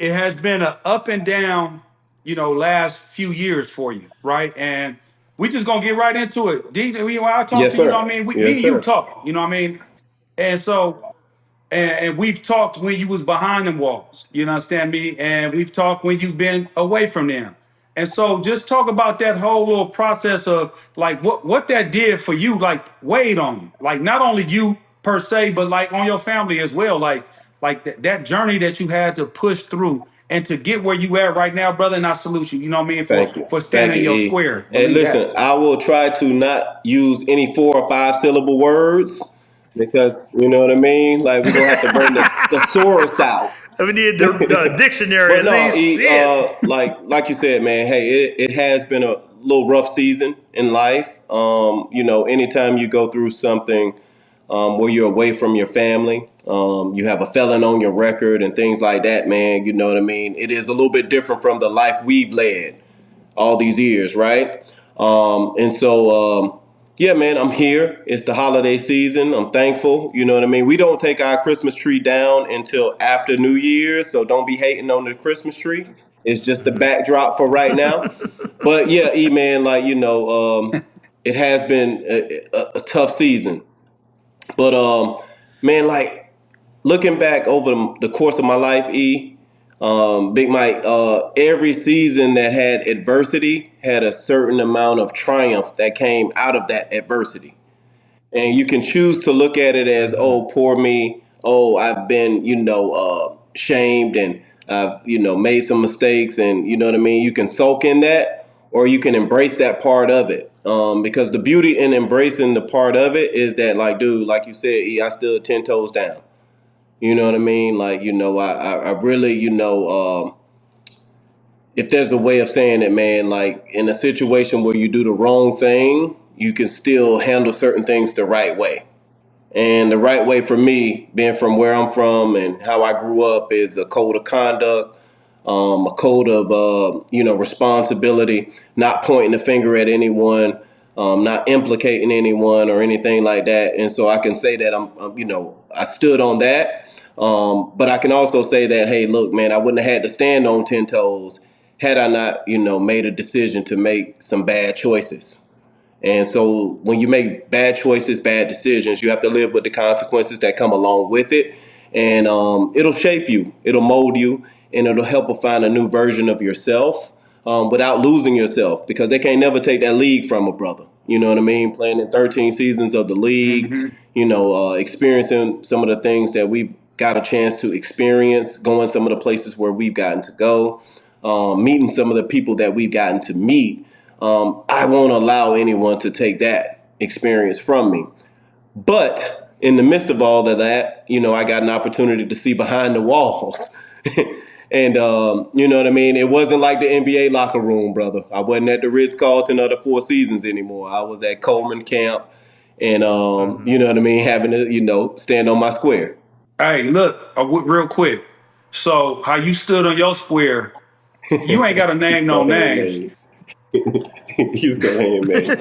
it has been a up and down, last few years for you, right? And we just gonna get right into it. These, when I talk Yes, to you, what I sir. mean, me Yes, and you sir. talk, what I mean, and so and we've talked when you was behind the walls, you understand me, and we've talked when you've been away from them. And so just talk about that whole little process of like what that did for you, like weighed on you, like not only you per se, but like on your family as well, like that journey that you had to push through and to get where you at right now, brother. And I salute you, you know what I mean, for Thank you. for Thank standing you, in your E. square. Hey, Believe listen, that. I will try to not use any 4 or 5 syllable words because you know what I mean? Like we're gonna have to bring the thesaurus out. We need the dictionary But at no, least. E, Shit. like you said, man, hey, it has been a little rough season in life. Anytime you go through something where you're away from your family, you have a felon on your record and things like that, man, you know what I mean? It is a little bit different from the life we've led all these years, right? Yeah, man, I'm here. It's the holiday season. I'm thankful. You know what I mean? We don't take our Christmas tree down until after New Year's, so don't be hating on the Christmas tree. It's just the backdrop for right now. But yeah, E man, it has been a tough season. But man, like looking back over the course of my life, Big Mike, every season that had adversity had a certain amount of triumph that came out of that adversity. And you can choose to look at it as, Mhm. oh, poor me. Oh, I've been, shamed and I've, made some mistakes. And you know what I mean? You can sulk in that or you can embrace that part of it. Because the beauty in embracing the part of it is that, like, dude, like you said, I stood 10 toes down. You know what I mean? Like, I really, if there's a way of saying it, man, like in a situation where you do the wrong thing, you can still handle certain things the right way. And the right way for me, being from where I'm from and how I grew up, is a code of conduct, a code of responsibility, not pointing the finger at anyone, not implicating anyone or anything like that. And so I can say that I stood on that. But I can also say that, hey, look, man, I wouldn't have had to stand on 10 toes had I not, made a decision to make some bad choices. And so when you make bad choices, bad decisions, you have to live with the consequences that come along with it. And it'll shape you, it'll mold you, and it'll help you find a new version of yourself without losing yourself because they can't never take that league from a brother. You know what I mean? Playing in 13 seasons of the league, Mhm. experiencing some of the things that we've got a chance to experience, going some of the places where we've gotten to go, meeting some of the people that we've gotten to meet. I won't allow anyone to take that experience from me. But in the midst of all of that, I got an opportunity to see behind the walls. And you know what I mean? It wasn't like the NBA locker room, brother. I wasn't at the Ritz Carlton of the Four Seasons anymore. I was at Coleman Camp and, Mhm. you know what I mean, having to, stand on my square. Hey, look, real quick. So, how you stood on your square, you ain't got to You name no so names. handmade. You so handmade.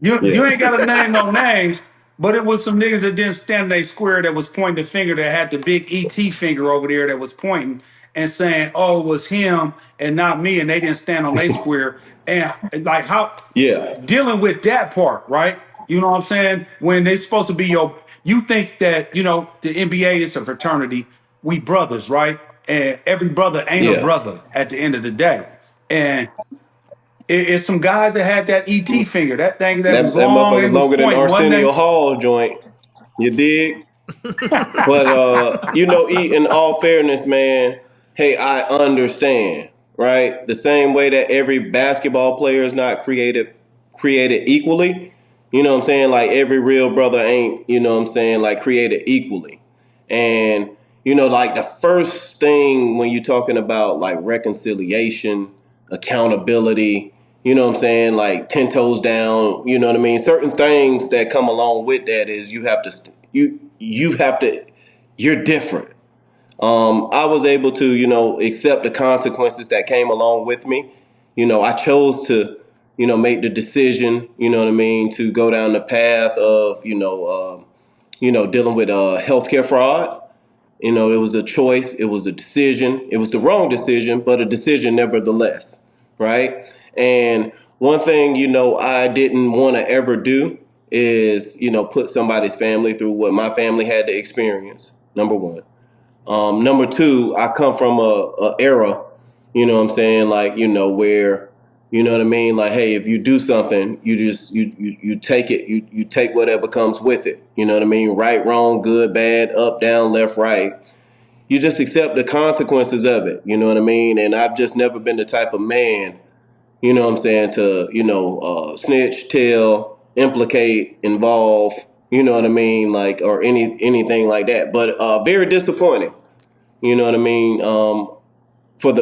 You Yeah. ain't got to name no names, but it was some niggas that didn't stand in their square that was pointing the finger that had the big ET finger over there that was pointing and saying, "Oh, it was him and not me," and they didn't stand on their square. And like how Yeah. dealing with that part, right? You know what I'm saying? When they supposed to be you think that the NBA is a fraternity, we brothers, right? And every brother ain't a Yeah. brother at the end of the day. And it's some guys that had that ET finger, that thing that was That long, motherfucker's it was longer than pointing one Arsenio day. Hall joint. You dig? But in all fairness, man, hey, I understand, right? The same way that every basketball player is not created equally. You know what I'm saying? Like every real brother ain't, you know what I'm saying, like created equally. And like the first thing when you're talking about like reconciliation, accountability, you know what I'm saying, like 10 toes down, you know what I mean? Certain things that come along with that is you have to you're different. I was able to, accept the consequences that came along with me. I chose to, make the decision, you know what I mean, to go down the path of, dealing with healthcare fraud. You know, it was a choice, it was a decision, it was the wrong decision, but a decision nevertheless, right? And one thing, you know, I didn't want to ever do is, you know, put somebody's family through what my family had to experience. Number one. Number two, I come from a era, you know what I'm saying, like, you know, where, you know what I mean, like, hey, if you do something, you just you take it, you take whatever comes with it. You know what I mean? Right, wrong, good, bad, up, down, left, right. You just accept the consequences of it. You know what I mean? And I've just never been the type of man, you know what I'm saying, to, you know, snitch, tell, implicate, involve, you know what I mean, like, or anything like that. But very disappointing, you know what I mean, for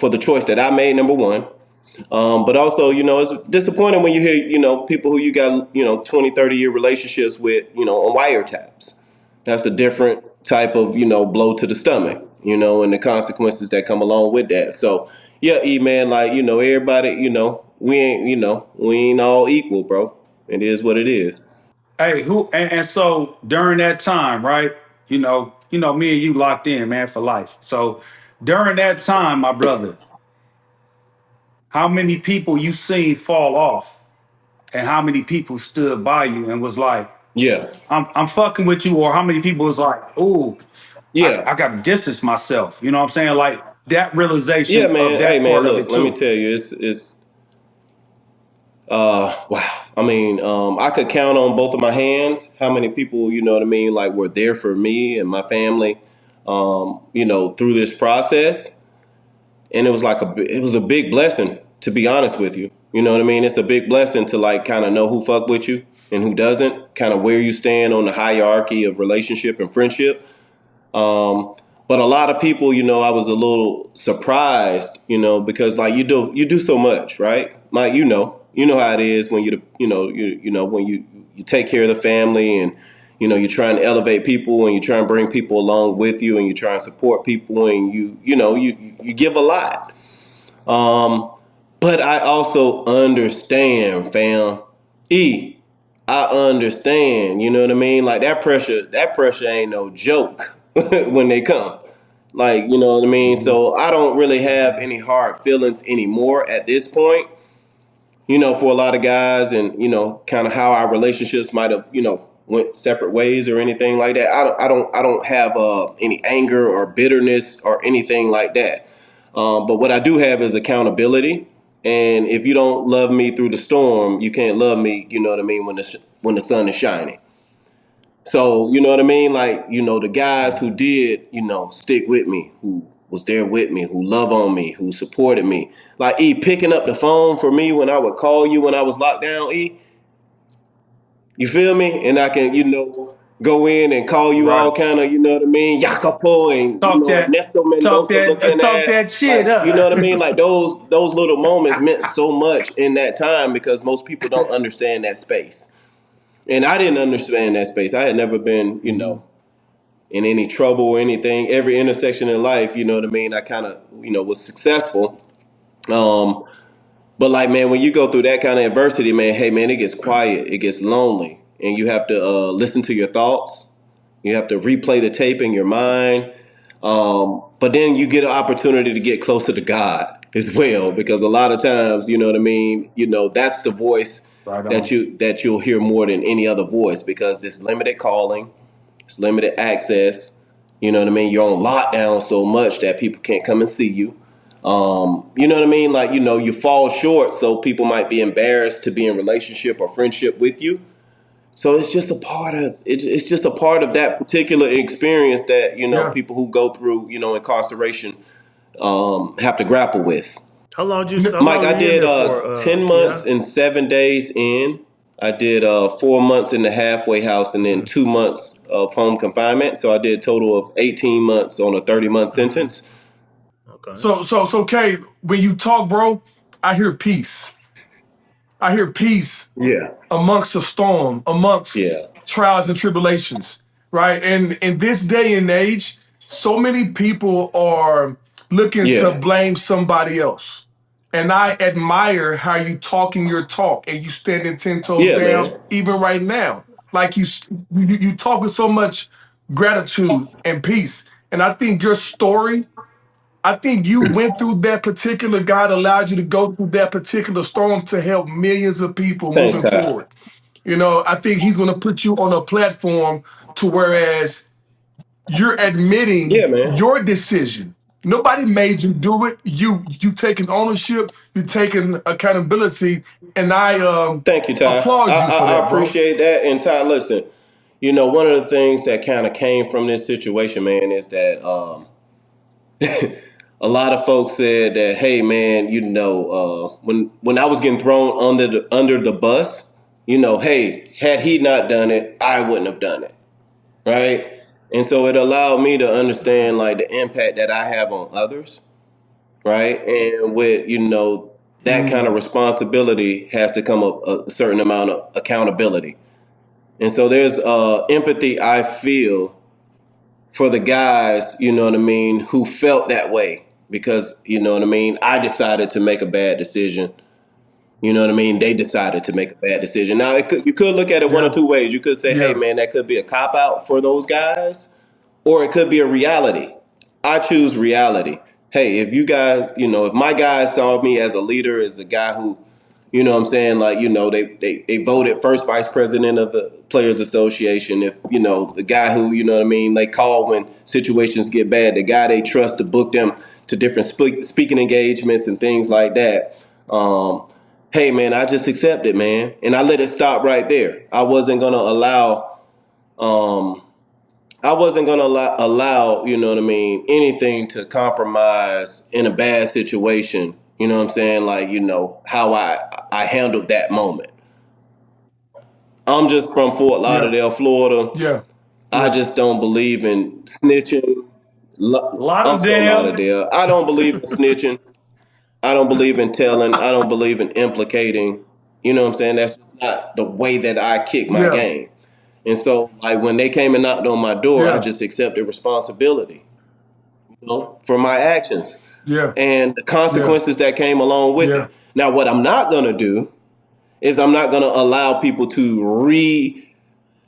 the choice that I made, number one. But also, you know, it's disappointing when you hear, you know, people who you got, you know, 20, 30-year relationships with, you know, on wiretaps. That's a different type of, you know, blow to the stomach, you know, and the consequences that come along with that. So, yeah, E man, like, you know, everybody, you know, we ain't all equal, bro. It is what it is. Hey, and so during that time, right? Me and you locked in, man, for life. So during that time, my brother, how many people you seen fall off, and how many people stood by you and was like, Yeah. I'm fucking with you, or how many people was like, ooh, Yeah. I got to distance myself. You know what I'm saying? Like that Yeah, realization of man. Hey, that man, part of look, it let me too. tell you, it's wow. I mean, I could count on both of my hands how many people, you know what I mean, like were there for me and my family, you know, through this process. And it was like it was a big blessing, to be honest with you. You know what I mean? It's a big blessing to like kind of know who fuck with you and who doesn't, kind of where you stand on the hierarchy of relationship and friendship. Um, but a lot of people, you know, I was a little surprised, you know, because like you do so much, right? Like you know how it is when you know when you take care of the family and you know you're trying to elevate people and you're trying to bring people along with you and you're trying to support people and you give a lot. Um, but I also understand, fam. E, I understand. You know what I mean? Like that pressure ain't no joke when they come. Like, you know what I mean? So I don't really have any hard feelings anymore at this point. You know, for a lot of guys, and you know, kind of how our relationships might have, you know, went separate ways or anything like that. I don't have any anger or bitterness or anything like that. But what I do have is accountability. And if you don't love me through the storm, you can't love me. You know what I mean, when the sun is shining. So, you know what I mean? Like, you know, the guys who did, you know, stick with me, who was there with me, who love on me, who supported me. Like E picking up the phone for me when I would call you when I was locked down, E. You feel me? And I can, you know, go in and call you Right. all kind of, you know what I mean, Jacopo and you Talk know, that, Ernesto Mendoza looking talk at, that shit like, you know up. what I mean? Like those little moments meant so much in that time because most people don't understand that space. And I didn't understand that space. I had never been, you know, in any trouble or anything. Every intersection in life, you know what I mean, I kind of, you know, was successful. Um, but like, man, when you go through that kind of adversity, man, hey, man, it gets quiet, it gets lonely, and you have to listen to your thoughts. You have to replay the tape in your mind. But then you get an opportunity to get closer to God as well, because a lot of times, you know what I mean. You know, that's the voice Right that on. you'll hear more than any other voice because it's limited calling, it's limited access. You know what I mean. You're on lockdown so much that people can't come and see you. You know what I mean? Like, you know, you fall short, so people might be embarrassed to be in relationship or friendship with you. So it's just a part of that particular experience that, you know, Yeah. people who go through, you know, incarceration have to grapple with. How Mike, long were I you in did there for, 10 months Keon? and 7 days in. I did 4 months in the halfway house and then Okay. 2 months of home confinement. So I did a total of 18 months on a 30-month Okay. sentence. Okay. So, Kay, when you talk, bro, I hear peace. I hear peace Yeah. amongst the storm, amongst Yeah. trials and tribulations, right? And in this day and age, so many people are looking to Yeah. blame somebody else. And I admire how you talking your talk and you standing 10 toes Yeah, down, man. even right now. Like you talk with so much gratitude, and peace. And I think your story, I think you went through that particular, God allowed you to go through that particular storm to help millions of people Thanks, moving Ty. forward. I think he's going to put you on a platform to whereas you're admitting Yeah, man. your decision. Nobody made you do it. You taking ownership, you taking accountability, and I Thank you, Ty. applaud you for I that, bro. appreciate that. And Ty, listen, one of the things that kind of came from this situation, man, is that a lot of folks said that, hey, man, when I was getting thrown under the bus, hey, had he not done it, I wouldn't have done it, right? And so it allowed me to understand like the impact that I have on others, right? And with that kind of Mm, responsibility has to come a certain amount of accountability. And so there's empathy I feel for the guys, who felt that way because, I decided to make a bad decision. They decided to make a bad decision. Now, you could look at it one or yeah, two ways. You could say, hey, yeah, man, that could be a cop out for those guys, or it could be a reality. I choose reality. Hey, if you guys, if my guys saw me as a leader, as a guy who, what I'm saying, like, they voted first vice president of the Players Association. If, the guy who, they call when situations get bad, the guy they trust to book them to different speaking engagements and things like that. Hey, man, I just accept it, man. And I let it stop right there. Um, I wasn't gonna allow, anything to compromise in a bad situation. You know what I'm saying? Like, how I handled that moment. I'm just from Fort yeah, Lauderdale, Florida. yeah, I yeah, just don't believe in snitching. I'm so Lauderdale. Lauderdale. I don't believe in snitching. I don't believe in telling. I don't believe in implicating. You know what I'm saying? That's just not the way that I kick my yeah, game. And so, like, when they came and knocked on my door, I yeah, just accepted responsibility, for my actions yeah, and the yeah, consequences that came along with yeah, it. Now, what I'm not going to do is I'm not going to allow people to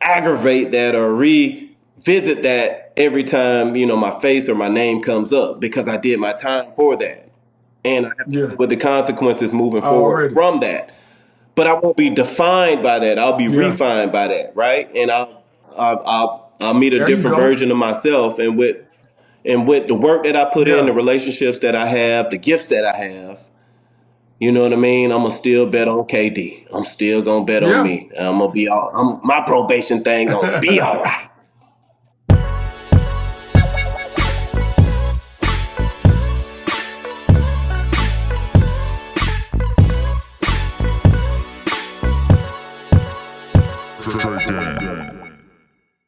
aggravate that or revisit that every time, my face or my name comes up because I did my time for that. And I have to yeah. deal with the consequences moving forward Already. from that. But I won't be defined by that. I'll be Yeah. refined by that, right? And I'll meet a There you different go. version of myself, and with the work that I put in, the Yeah. relationships that I have, the gifts that I have, you know what I mean? I'm gonna still bet on KD. I'm still gonna bet on Yeah. me. And I'm gonna be all. My probation thing gonna be all right. Trade game.